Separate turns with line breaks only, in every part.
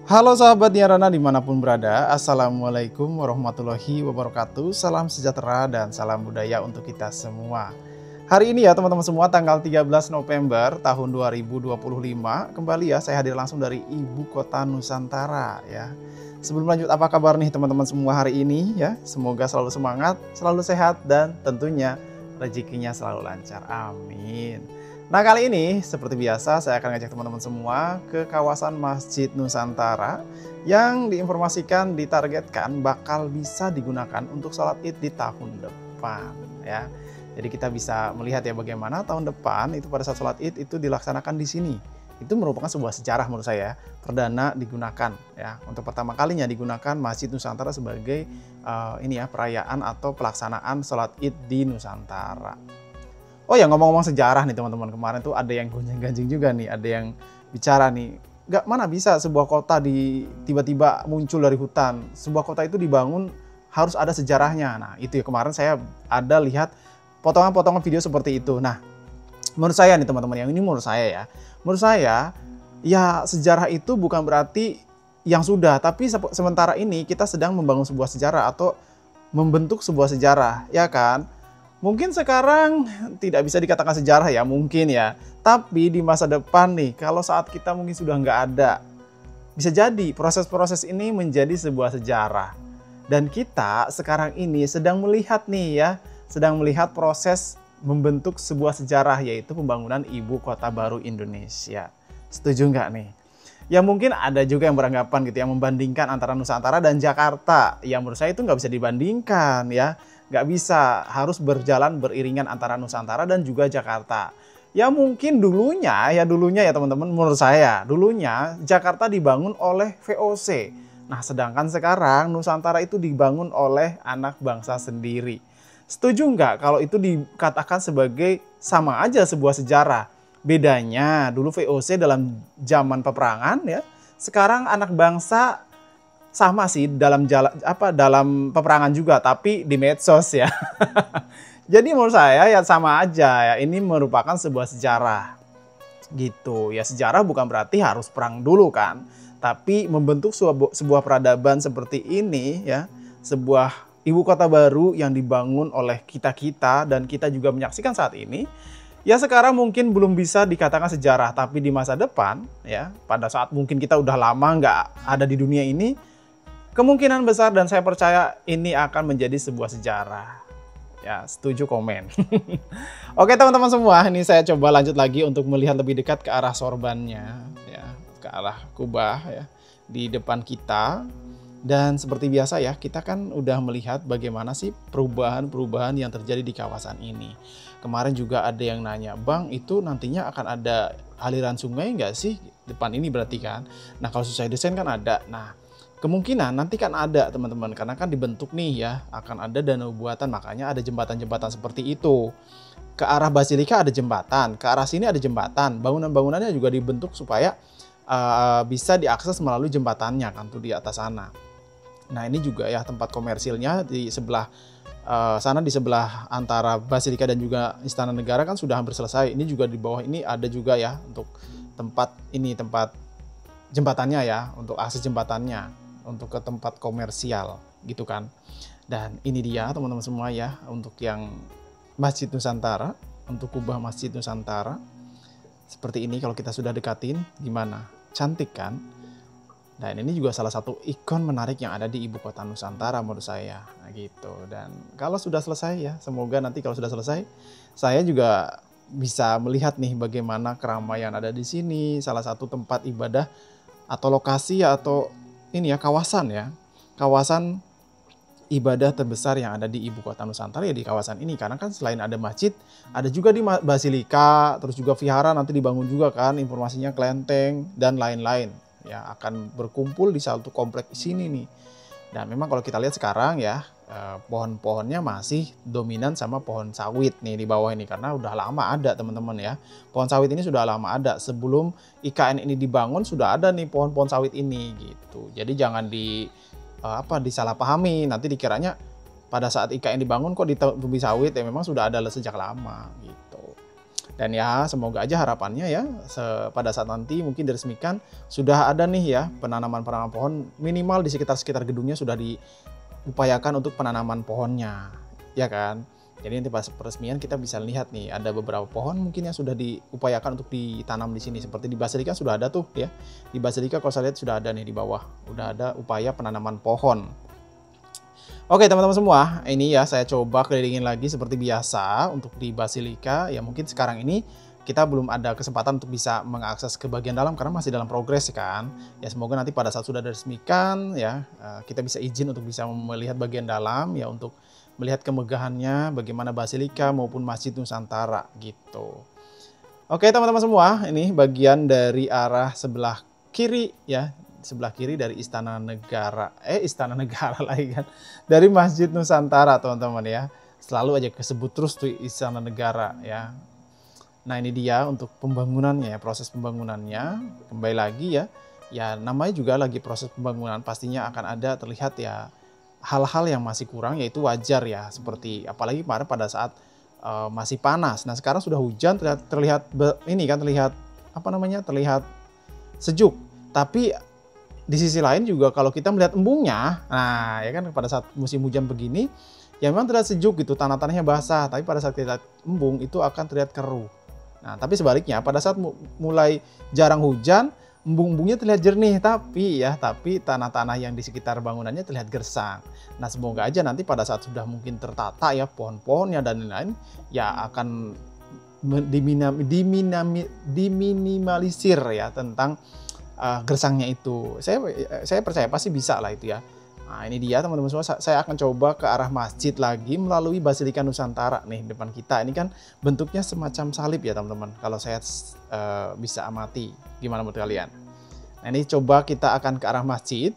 Halo sahabat Niarana dimanapun berada, Assalamualaikum warahmatullahi wabarakatuh. Salam sejahtera dan salam budaya untuk kita semua. Hari ini ya teman-teman semua, tanggal 13 November tahun 2025, kembali ya saya hadir langsung dari Ibu Kota Nusantara ya. Sebelum lanjut, apa kabar nih teman-teman semua hari ini ya? Semoga selalu semangat, selalu sehat, dan tentunya rezekinya selalu lancar. Amin. Nah, kali ini seperti biasa saya akan ngajak teman-teman semua ke kawasan Masjid Nusantara yang diinformasikan ditargetkan bakal bisa digunakan untuk sholat Id di tahun depan ya. Jadi kita bisa melihat ya bagaimana tahun depan itu pada saat sholat Id itu dilaksanakan di sini. Itu merupakan sebuah sejarah menurut saya, perdana digunakan ya. Untuk pertama kalinya digunakan Masjid Nusantara sebagai perayaan atau pelaksanaan sholat Id di Nusantara. Oh ya, ngomong-ngomong sejarah nih teman-teman, kemarin tuh ada yang gonjang-ganjing juga nih, ada yang bicara nih, mana bisa sebuah kota tiba-tiba muncul dari hutan, sebuah kota itu dibangun harus ada sejarahnya. Nah itu ya, kemarin saya ada lihat potongan-potongan video seperti itu. Nah menurut saya nih teman-teman, yang ini menurut saya ya sejarah itu bukan berarti yang sudah, tapi sementara ini kita sedang membangun sebuah sejarah atau membentuk sebuah sejarah, ya kan? Mungkin sekarang tidak bisa dikatakan sejarah ya, mungkin ya. Tapi di masa depan nih, kalau saat kita mungkin sudah nggak ada, bisa jadi proses-proses ini menjadi sebuah sejarah. Dan kita sekarang ini sedang melihat nih ya, sedang melihat proses membentuk sebuah sejarah, yaitu pembangunan Ibu Kota Baru Indonesia. Setuju nggak nih? Ya mungkin ada juga yang beranggapan gitu, yang membandingkan antara Nusantara dan Jakarta. Ya menurut saya itu nggak bisa dibandingkan ya. Nggak bisa, harus berjalan beriringan antara Nusantara dan juga Jakarta. Ya mungkin dulunya ya teman-teman, menurut saya dulunya Jakarta dibangun oleh VOC. Nah sedangkan sekarang Nusantara itu dibangun oleh anak bangsa sendiri. Setuju nggak kalau itu dikatakan sebagai sama aja sebuah sejarah? Bedanya dulu VOC dalam zaman peperangan ya, sekarang anak bangsa sama sih dalam dalam peperangan juga, tapi di medsos ya. Jadi menurut saya ya sama aja ya, ini merupakan sebuah sejarah gitu ya. Sejarah bukan berarti harus perang dulu kan, tapi membentuk sebuah peradaban seperti ini ya, sebuah ibu kota baru yang dibangun oleh kita dan kita juga menyaksikan saat ini. Ya sekarang mungkin belum bisa dikatakan sejarah, tapi di masa depan ya, pada saat mungkin kita udah lama nggak ada di dunia ini, kemungkinan besar dan saya percaya ini akan menjadi sebuah sejarah. Ya, setuju komen. Oke teman-teman semua, ini saya coba lanjut lagi untuk melihat lebih dekat ke arah sorbannya, ya, ke arah kubah ya, di depan kita. Dan seperti biasa ya, kita kan udah melihat bagaimana sih perubahan-perubahan yang terjadi di kawasan ini. Kemarin juga ada yang nanya, Bang itu nantinya akan ada aliran sungai nggak sih? Depan ini berarti kan. Nah kalau sesuai desain kan ada. Nah kemungkinan nanti kan ada teman-teman, karena kan dibentuk nih ya, akan ada danau buatan, makanya ada jembatan-jembatan seperti itu. Ke arah Basilika ada jembatan, ke arah sini ada jembatan, bangunan-bangunannya juga dibentuk supaya bisa diakses melalui jembatannya kan tuh di atas sana. Nah ini juga ya tempat komersilnya di sebelah sana, di sebelah antara Basilika dan juga Istana Negara kan sudah hampir selesai. Ini juga di bawah ini ada juga ya untuk tempat jembatannya ya, untuk akses jembatannya, untuk ke tempat komersial gitu kan. Dan ini dia teman-teman semua ya, untuk yang Masjid Nusantara, untuk kubah Masjid Nusantara. Seperti ini kalau kita sudah dekatin, gimana? Cantik kan? Dan ini juga salah satu ikon menarik yang ada di Ibu Kota Nusantara menurut saya. Nah gitu. Dan kalau sudah selesai ya, semoga nanti kalau sudah selesai, saya juga bisa melihat nih bagaimana keramaian ada di sini. Salah satu tempat ibadah atau lokasi atau ini ya, kawasan ibadah terbesar yang ada di Ibu Kota Nusantara ya di kawasan ini. Karena kan selain ada masjid, ada juga di Basilika, terus juga vihara nanti dibangun juga kan, informasinya kelenteng dan lain-lain ya, akan berkumpul di satu kompleks sini nih. Dan memang kalau kita lihat sekarang ya, pohon-pohonnya masih dominan sama pohon sawit nih di bawah ini, karena udah lama ada teman-teman ya. Pohon sawit ini sudah lama ada, sebelum IKN ini dibangun sudah ada nih pohon-pohon sawit ini gitu. Jadi jangan disalahpahami, nanti dikiranya pada saat IKN dibangun kok ditubi sawit, ya memang sudah ada sejak lama gitu. Dan ya semoga aja harapannya ya pada saat nanti mungkin diresmikan sudah ada nih ya penanaman pohon minimal di sekitar gedungnya sudah diupayakan untuk penanaman pohonnya, ya kan. Jadi nanti pas peresmian kita bisa lihat nih ada beberapa pohon mungkin yang sudah diupayakan untuk ditanam di sini. Seperti di Basilika sudah ada tuh ya. Di Basilika kalau saya lihat sudah ada nih di bawah, udah ada upaya penanaman pohon. Oke teman-teman semua, ini ya saya coba kelilingin lagi seperti biasa untuk di Basilika. Ya mungkin sekarang ini kita belum ada kesempatan untuk bisa mengakses ke bagian dalam karena masih dalam progres kan. Ya semoga nanti pada saat sudah diresmikan ya kita bisa izin untuk bisa melihat bagian dalam ya untuk melihat kemegahannya bagaimana Basilika maupun Masjid Nusantara gitu. Oke teman-teman semua, ini bagian dari arah sebelah kiri ya. Sebelah kiri dari Istana Negara. Istana Negara lagi kan. Dari Masjid Nusantara teman-teman ya. Selalu aja kesebut terus tuh Istana Negara ya. Nah ini dia untuk pembangunannya ya, proses pembangunannya. Kembali lagi ya. Ya namanya juga lagi proses pembangunan. Pastinya akan ada terlihat ya hal-hal yang masih kurang, yaitu wajar ya. Seperti apalagi kemarin pada saat masih panas. Nah sekarang sudah hujan terlihat ini kan terlihat apa namanya? Terlihat sejuk. Tapi di sisi lain juga kalau kita melihat embungnya, nah ya kan pada saat musim hujan begini, ya memang terlihat sejuk gitu, tanah-tanahnya basah. Tapi pada saat kita lihat embung itu akan terlihat keruh. Nah tapi sebaliknya pada saat mulai jarang hujan, embung-embungnya terlihat jernih. Tapi tanah-tanah yang di sekitar bangunannya terlihat gersang. Nah semoga aja nanti pada saat sudah mungkin tertata ya pohon-pohonnya dan lain-lain, ya akan diminimalisir ya tentang gersangnya itu. Saya percaya pasti bisa lah itu ya. Nah ini dia teman-teman semua, saya akan coba ke arah masjid lagi melalui Basilika Nusantara nih depan kita. Ini kan bentuknya semacam salib ya teman-teman, kalau saya bisa amati. Gimana menurut kalian? Nah ini coba kita akan ke arah masjid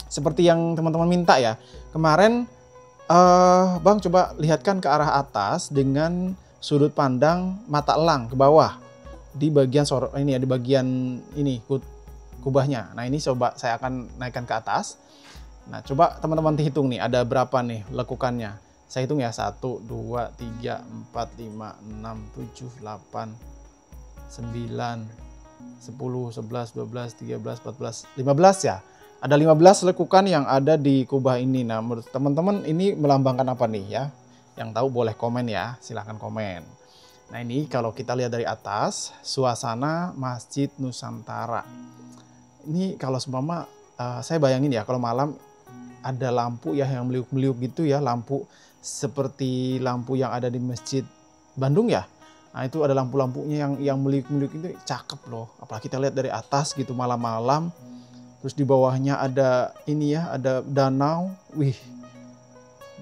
seperti yang teman-teman minta ya. Kemarin Bang coba lihatkan ke arah atas dengan sudut pandang mata elang ke bawah. Di bagian ini ya, di bagian ini kubahnya. Nah ini coba saya akan naikkan ke atas. Nah coba teman-teman hitung nih ada berapa nih lekukannya. Saya hitung ya 1, 2, 3, 4, 5, 6, 7, 8, 9, 10, 11, 12, 13, 14, 15 ya. Ada 15 lekukan yang ada di kubah ini. Nah menurut teman-teman ini melambangkan apa nih ya? Yang tahu boleh komen ya, silahkan komen. Nah ini kalau kita lihat dari atas, suasana Masjid Nusantara. Ini kalau seumpama saya bayangin ya kalau malam ada lampu ya yang meliuk-meliuk gitu ya, lampu seperti lampu yang ada di Masjid Bandung ya. Nah itu ada lampu-lampunya yang meliuk-meliuk itu cakep loh. Apalagi kita lihat dari atas gitu malam-malam. Terus di bawahnya ada ini ya, ada danau. Wih,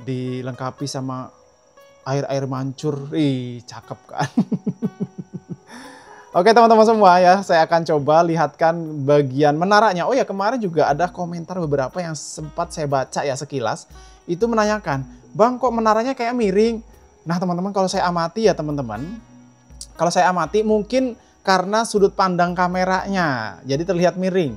dilengkapi sama air mancur, cakep kan. Oke teman-teman semua ya, saya akan coba lihatkan bagian menaranya. Oh ya kemarin juga ada komentar beberapa yang sempat saya baca ya sekilas. Itu menanyakan, Bang kok menaranya kayak miring? Nah teman-teman kalau saya amati ya teman-teman. Kalau saya amati mungkin karena sudut pandang kameranya, jadi terlihat miring.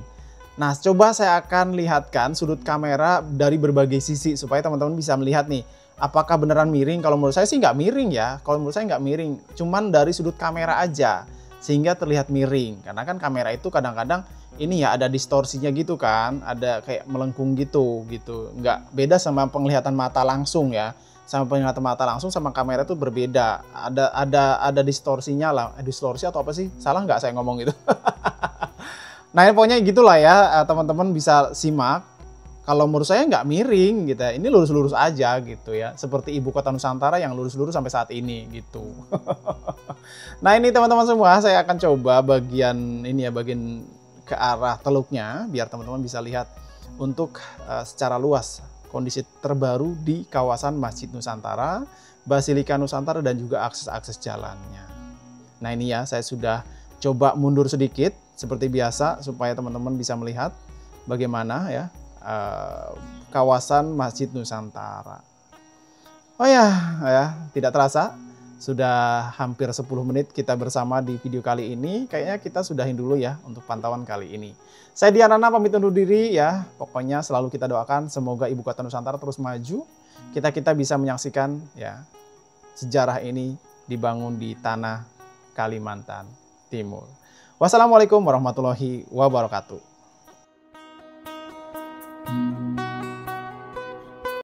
Nah coba saya akan lihatkan sudut kamera dari berbagai sisi supaya teman-teman bisa melihat nih. Apakah beneran miring? Kalau menurut saya sih nggak miring ya. Kalau menurut saya nggak miring. Cuman dari sudut kamera aja. Sehingga terlihat miring. Karena kan kamera itu kadang-kadang ini ya ada distorsinya gitu kan. Ada kayak melengkung gitu. Nggak beda sama penglihatan mata langsung ya. Sama penglihatan mata langsung sama kamera itu berbeda. Ada distorsinya lah. Distorsi atau apa sih? Salah nggak saya ngomong gitu? Nah pokoknya gitulah ya. Teman-teman bisa simak. Kalau menurut saya nggak miring gitu ya. Ini lurus-lurus aja gitu ya. Seperti ibu kota Nusantara yang lurus-lurus sampai saat ini gitu. Nah ini teman-teman semua saya akan coba bagian ini ya, bagian ke arah teluknya. Biar teman-teman bisa lihat untuk secara luas kondisi terbaru di kawasan Masjid Nusantara, Basilika Nusantara dan juga akses-akses jalannya. Nah ini ya saya sudah coba mundur sedikit seperti biasa supaya teman-teman bisa melihat bagaimana ya kawasan Masjid Nusantara. Oh ya, tidak terasa sudah hampir 10 menit kita bersama di video kali ini. Kayaknya kita sudahin dulu ya untuk pantauan kali ini. Saya Dianana pamit undur diri ya. Pokoknya selalu kita doakan semoga ibu kota Nusantara terus maju. Kita bisa menyaksikan ya sejarah ini dibangun di tanah Kalimantan Timur. Wassalamualaikum warahmatullahi wabarakatuh.